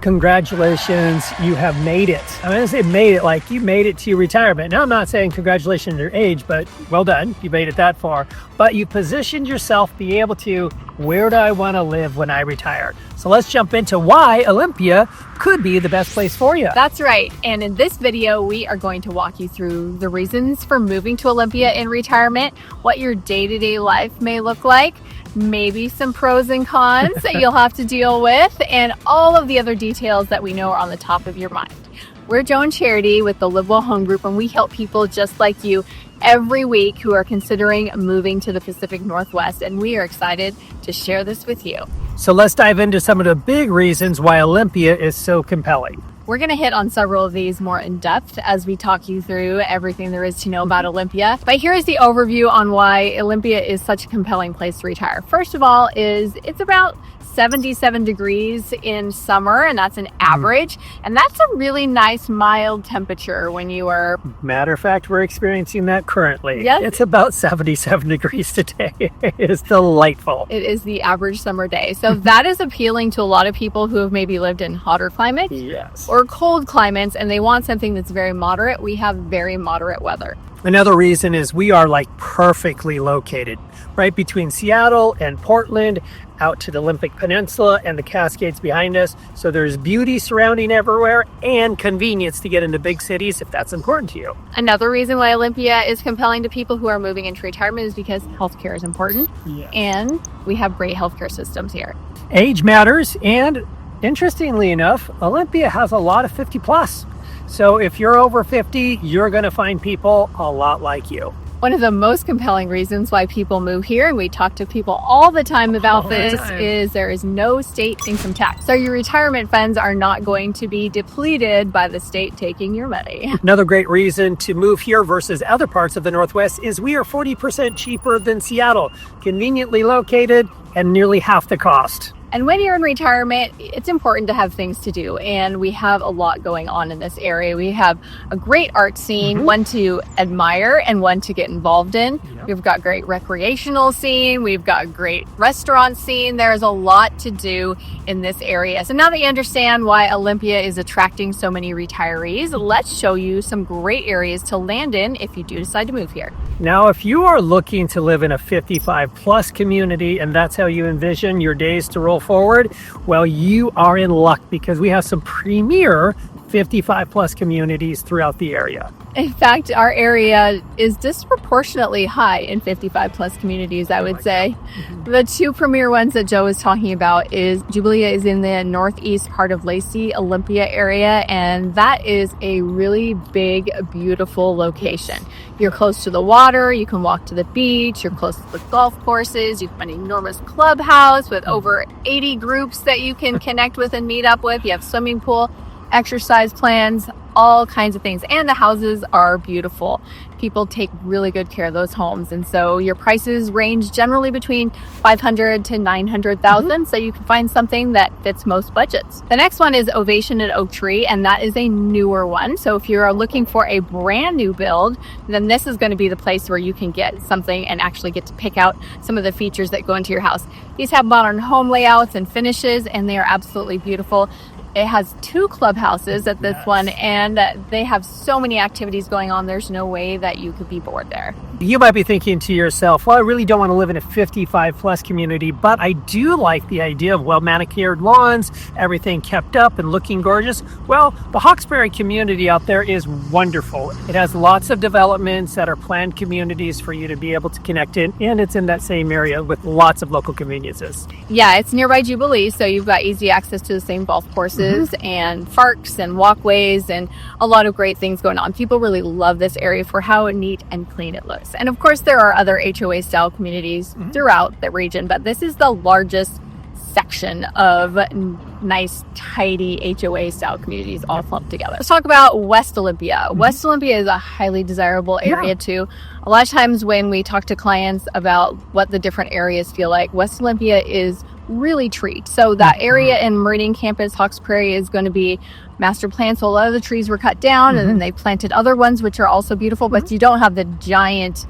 congratulations, you have made it. I'm going to say made it like you made it to your retirement. Now, I'm not saying congratulations on your age, but well done. You made it that far. But you positioned yourself to be able to, where do I want to live when I retire? So let's jump into why Olympia could be the best place for you. That's right. And in this video, we are going to walk you through the reasons for moving to Olympia in retirement, what your day-to-day life may look like, maybe some pros and cons that you'll have to deal with, and all of the other details that we know are on the top of your mind. We're Joe and Charity with the LiveWell Home Group, and we help people just like you every week who are considering moving to the Pacific Northwest, and we are excited to share this with you. So let's dive into some of the big reasons why Olympia is so compelling. We're going to hit on several of these more in depth as we talk you through everything there is to know about Olympia. But here is the overview on why Olympia is such a compelling place to retire. First of all, it's about 77 degrees in summer, and that's an average. And that's a really nice mild temperature when you are... Matter of fact, we're experiencing that currently. Yes. It's about 77 degrees today. It is delightful. It is the average summer day. So that is appealing to a lot of people who have maybe lived in hotter climates. Yes. Or cold climates, and they want something that's very moderate. We have very moderate weather. Another reason is we are like perfectly located right between Seattle and Portland, out to the Olympic Peninsula and the Cascades behind us. So there's beauty surrounding everywhere and convenience to get into big cities if that's important to you. Another reason why Olympia is compelling to people who are moving into retirement is because healthcare is important. Yes. And we have great healthcare systems here. Age matters, and interestingly enough, Olympia has a lot of 50 plus. So if you're over 50, you're going to find people a lot like you. One of the most compelling reasons why people move here, and we talk to people all the time about this, is there is no state income tax. So your retirement funds are not going to be depleted by the state taking your money. Another great reason to move here versus other parts of the Northwest is we are 40% cheaper than Seattle, conveniently located and nearly half the cost. And when you're in retirement, it's important to have things to do. And we have a lot going on in this area. We have a great art scene, one to admire and one to get involved in. Yep. We've got great recreational scene. We've got great restaurant scene. There's a lot to do in this area. So now that you understand why Olympia is attracting so many retirees, let's show you some great areas to land in if you do decide to move here. Now, if you are looking to live in a 55 plus community and that's how you envision your days to roll forward, well, you are in luck because we have some premier 55 plus communities throughout the area. In fact, our area is disproportionately high in 55 plus communities, I would say. The two premier ones that Joe is talking about is Jubilee is in the northeast part of Lacey, Olympia area, and that is a really big, beautiful location. You're close to the water, you can walk to the beach, you're close to the golf courses, you have an enormous clubhouse with over 80 groups that you can connect with and meet up with. You have swimming pool, exercise plans, all kinds of things. And the houses are beautiful. People take really good care of those homes. And so your prices range generally between $500,000 to $900,000. So you can find something that fits most budgets. The next one is Ovation at Oak Tree, and that is a newer one. So if you're looking for a brand new build, then this is going to be the place where you can get something and actually get to pick out some of the features that go into your house. These have modern home layouts and finishes, and they are absolutely beautiful. It has 2 clubhouses at this one, and they have so many activities going on. There's no way that you could be bored there. You might be thinking to yourself, well, I really don't want to live in a 55 plus community, but I do like the idea of well manicured lawns, everything kept up and looking gorgeous. Well, the Hawkesbury community out there is wonderful. It has lots of developments that are planned communities for you to be able to connect in, and it's in that same area with lots of local conveniences. Yeah, it's nearby Jubilee, so you've got easy access to the same golf courses and parks and walkways and a lot of great things going on. People really love this area for how neat and clean it looks. And of course, there are other HOA style communities throughout the region, but this is the largest section of nice, tidy HOA style communities all clumped together. Let's talk about West Olympia. West Olympia is a highly desirable area too. A lot of times when we talk to clients about what the different areas feel like, West Olympia is really treed. So that area in Meridian Campus, Hawks Prairie, is going to be master plan. So a lot of the trees were cut down and then they planted other ones, which are also beautiful, but you don't have the giant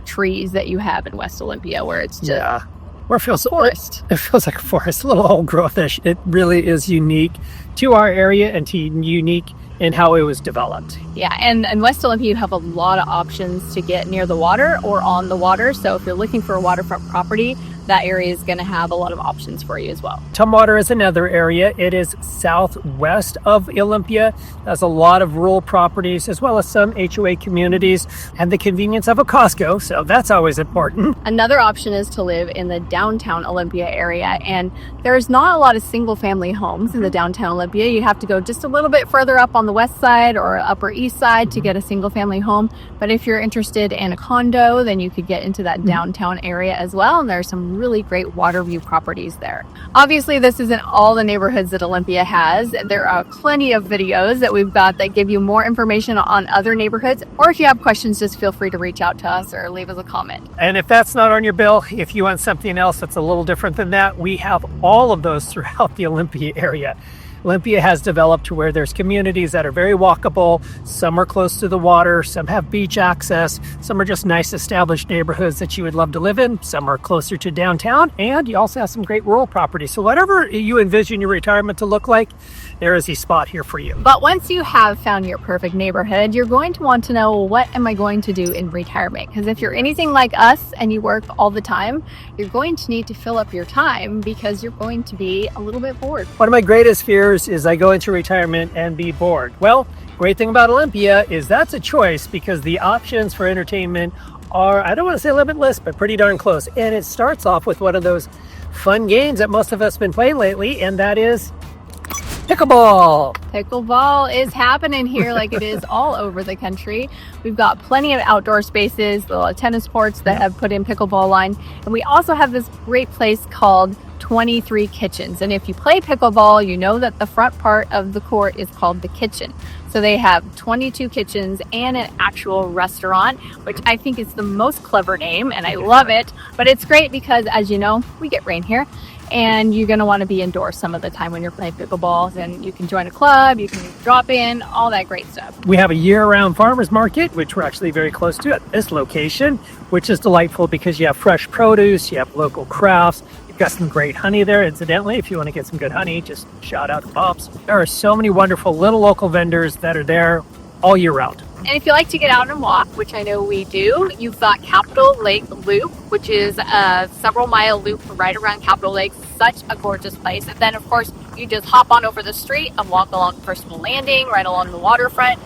trees that you have in West Olympia where it's just Or it feels forest. It feels like a forest, a little old growthish. It really is unique to our area and unique in how it was developed. Yeah, and in West Olympia, you have a lot of options to get near the water or on the water. So if you're looking for a waterfront property, that area is going to have a lot of options for you as well. Tumwater is another area. It is southwest of Olympia. Has a lot of rural properties as well as some HOA communities and the convenience of a Costco. So that's always important. Another option is to live in the downtown Olympia area. And there's not a lot of single family homes in the downtown Olympia. You have to go just a little bit further up on the west side or upper east side to get a single family home. But if you're interested in a condo, then you could get into that downtown area as well. And there's some really great water view properties there. Obviously, this isn't all the neighborhoods that Olympia has. There are plenty of videos that we've got that give you more information on other neighborhoods. Or if you have questions, just feel free to reach out to us or leave us a comment. And if that's not on your bill, if you want something else that's a little different than that, we have all of those throughout the Olympia area. Olympia has developed to where there's communities that are very walkable. Some are close to the water, some have beach access, some are just nice established neighborhoods that you would love to live in. Some are closer to downtown, and you also have some great rural properties. So whatever you envision your retirement to look like, there is a spot here for you. But once you have found your perfect neighborhood, you're going to want to know, what am I going to do in retirement? Because if you're anything like us and you work all the time, you're going to need to fill up your time because you're going to be a little bit bored. One of my greatest fears is I go into retirement and be bored. Well, great thing about Olympia is that's a choice because the options for entertainment are, I don't want to say limitless, but pretty darn close. And it starts off with one of those fun games that most of us have been playing lately, and that is pickleball. Pickleball is happening here like it is all over the country. We've got plenty of outdoor spaces, the tennis courts that have put in pickleball line. And we also have this great place called 23 Kitchens. And if you play pickleball, you know that the front part of the court is called the kitchen. So they have 22 kitchens and an actual restaurant, which I think is the most clever name, and I love it. But it's great because, as you know, we get rain here, and you're going to want to be indoors some of the time when you're playing pickleball. And you can join a club, you can drop in, all that great stuff. We have a year-round farmers market, which we're actually very close to at this location, which is delightful because you have fresh produce, you have local crafts. You've got some great honey there. Incidentally, if you want to get some good honey, just shout out to Bob's. There are so many wonderful little local vendors that are there all year round. And if you like to get out and walk, which I know we do, you've got Capitol Lake Loop, which is a several-mile loop right around Capitol Lake. Such a gorgeous place. And then, of course, you just hop on over the street and walk along Personal Landing, right along the waterfront.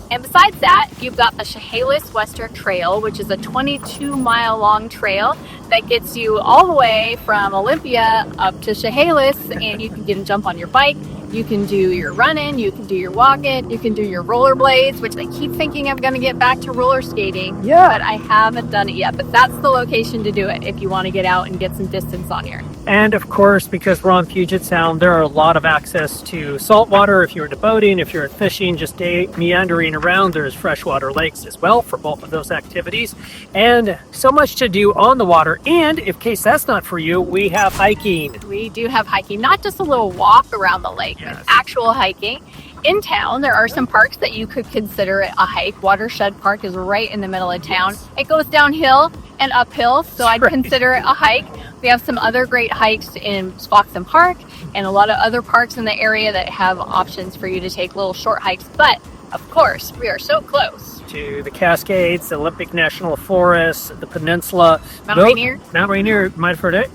And besides that, you've got the Chehalis Western Trail, which is a 22-mile-long trail that gets you all the way from Olympia up to Chehalis, and you can get and jump on your bike. You can do your running, you can do your walking, you can do your rollerblades, which I keep thinking I'm going to get back to roller skating, but I haven't done it yet. But that's the location to do it if you want to get out and get some distance on here. And of course, because we're on Puget Sound, there are a lot of access to saltwater. If you're into boating, if you're fishing, just meandering around, there's freshwater lakes as well for both of those activities. And so much to do on the water. And in case that's not for you, we have hiking. We do have hiking, not just a little walk around the lake, but actual hiking. In town, there are some parks that you could consider a hike. Watershed Park is right in the middle of town. It goes downhill and uphill, so I'd consider it a hike. We have some other great hikes in Spoxton Park and a lot of other parks in the area that have options for you to take little short hikes. But, of course, we are so close to the Cascades, the Olympic National Forest, the Peninsula. Mount Rainier. Mount Rainier, might have heard it.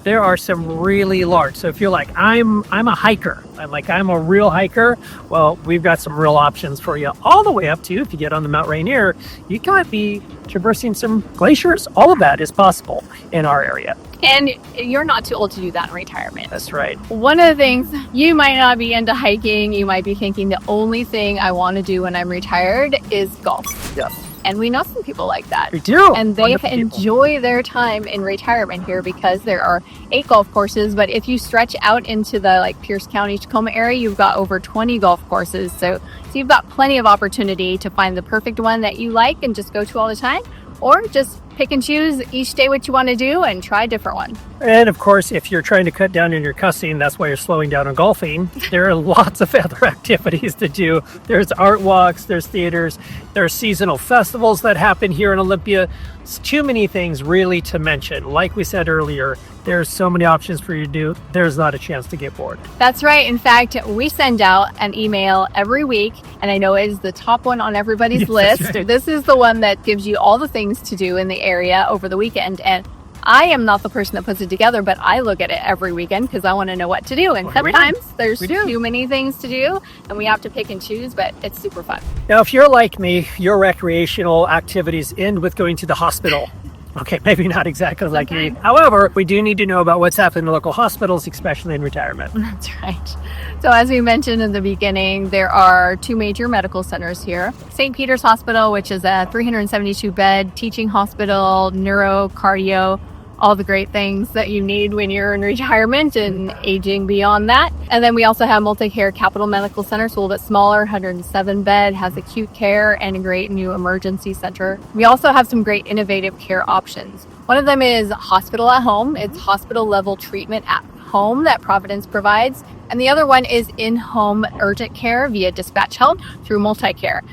There are some really large. So if you're like, I'm a hiker, I'm a real hiker, well, we've got some real options for you all the way up to, if you get on the Mount Rainier, you might be traversing some glaciers. All of that is possible in our area. And you're not too old to do that in retirement. That's right. One of the things, you might not be into hiking. You might be thinking the only thing I want to do when I'm retired is golf. Yes. And we know some people like that. We do. And they enjoy their time in retirement here because there are 8 golf courses. But if you stretch out into the Pierce County, Tacoma area, you've got over 20 golf courses. So you've got plenty of opportunity to find the perfect one that you like and just go to all the time. Or just pick and choose each day what you want to do and try a different one. And of course, if you're trying to cut down on your cussing, that's why you're slowing down on golfing. There are lots of other activities to do. There's art walks, there's theaters, there are seasonal festivals that happen here in Olympia. It's too many things really to mention. Like we said earlier, there's so many options for you to do. There's not a chance to get bored. That's right. In fact, we send out an email every week, and I know it is the top one on everybody's list. Right. This is the one that gives you all the things to do in the area over the weekend. And I am not the person that puts it together, but I look at it every weekend because I want to know what to do. And sometimes there's too many things to do and we have to pick and choose, but it's super fun. Now, if you're like me, your recreational activities end with going to the hospital. Okay, maybe not exactly like me. However, we do need to know about what's happening in local hospitals, especially in retirement. That's right. So as we mentioned in the beginning, there are 2 major medical centers here. St. Peter's Hospital, which is a 372-bed teaching hospital, neuro, cardio, all the great things that you need when you're in retirement and aging beyond that. And then we also have Multi-Care Capital Medical Center, so a little bit smaller, 107-bed, has acute care and a great new emergency center. We also have some great innovative care options. One of them is hospital at home. It's hospital level treatment at home that Providence provides. And the other one is in-home urgent care via dispatch help through Multi-Care.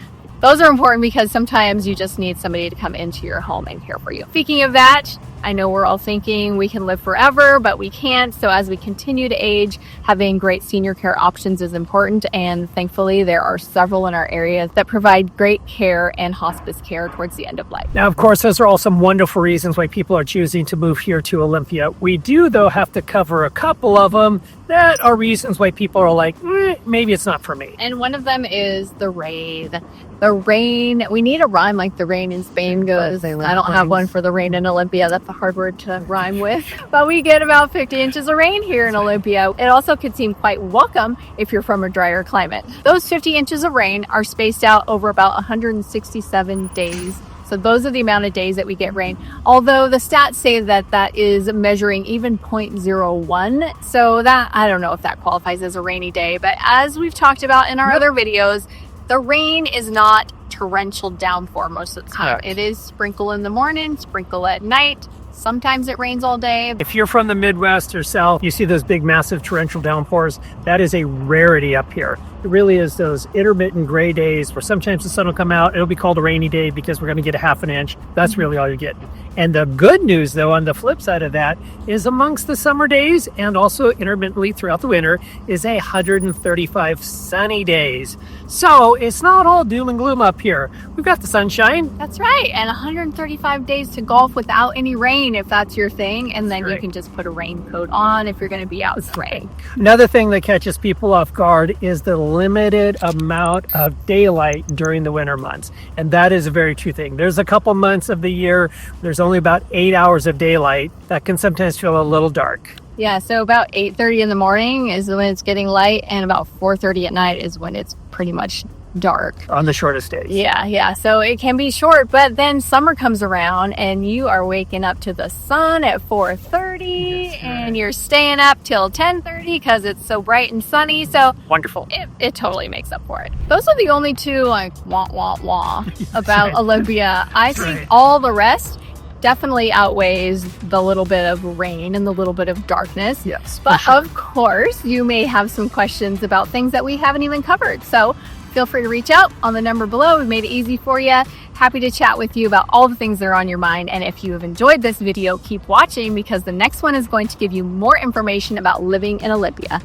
Those are important because sometimes you just need somebody to come into your home and care for you. Speaking of that, I know we're all thinking we can live forever, but we can't. So as we continue to age, having great senior care options is important. And thankfully, there are several in our area that provide great care and hospice care towards the end of life. Now, of course, those are all some wonderful reasons why people are choosing to move here to Olympia. We do, though, have to cover a couple of them that are reasons why people are like, maybe it's not for me. And one of them is the rain. The rain, we need a rhyme like the rain in Spain goes. I don't have one for the rain in Olympia. That's a hard word to rhyme with. But we get about 50 inches of rain here in Olympia. It also could seem quite welcome if you're from a drier climate. Those 50 inches of rain are spaced out over about 167 days. So those are the amount of days that we get rain. Although the stats say that that is measuring even 0.01. So that, I don't know if that qualifies as a rainy day. But as we've talked about in our other videos, the rain is not torrential downpour most of the time. It is sprinkle in the morning, sprinkle at night. Sometimes it rains all day. If you're from the Midwest or South, you see those big, massive torrential downpours. That is a rarity up here. It really is those intermittent gray days where sometimes the sun will come out. It'll be called a rainy day because we're going to get a half an inch. That's really all you're getting. And the good news, though, on the flip side of that, is amongst the summer days and also intermittently throughout the winter is 135 sunny days. So it's not all doom and gloom up here. We've got the sunshine. That's right. And 135 days to golf without any rain if that's your thing. And then you can just put a raincoat on if you're going to be outside. Another thing that catches people off guard is the limited amount of daylight during the winter months. And that is a very true thing. There's a couple months of the year, there's only about 8 hours of daylight. That can sometimes feel a little dark. Yeah, so about 8:30 in the morning is when it's getting light, and about 4:30 at night is when it's pretty much dark. On the shortest days. Yeah. So it can be short, but then summer comes around and you are waking up to the sun at 4:30 and you're staying up till 10:30 because it's so bright and sunny. So wonderful. It totally makes up for it. Those are the only two wah about Olympia. I think all the rest definitely outweighs the little bit of rain and the little bit of darkness. Yes. But of course, you may have some questions about things that we haven't even covered. So feel free to reach out on the number below. We've made it easy for you. Happy to chat with you about all the things that are on your mind. And if you have enjoyed this video, keep watching because the next one is going to give you more information about living in Olympia.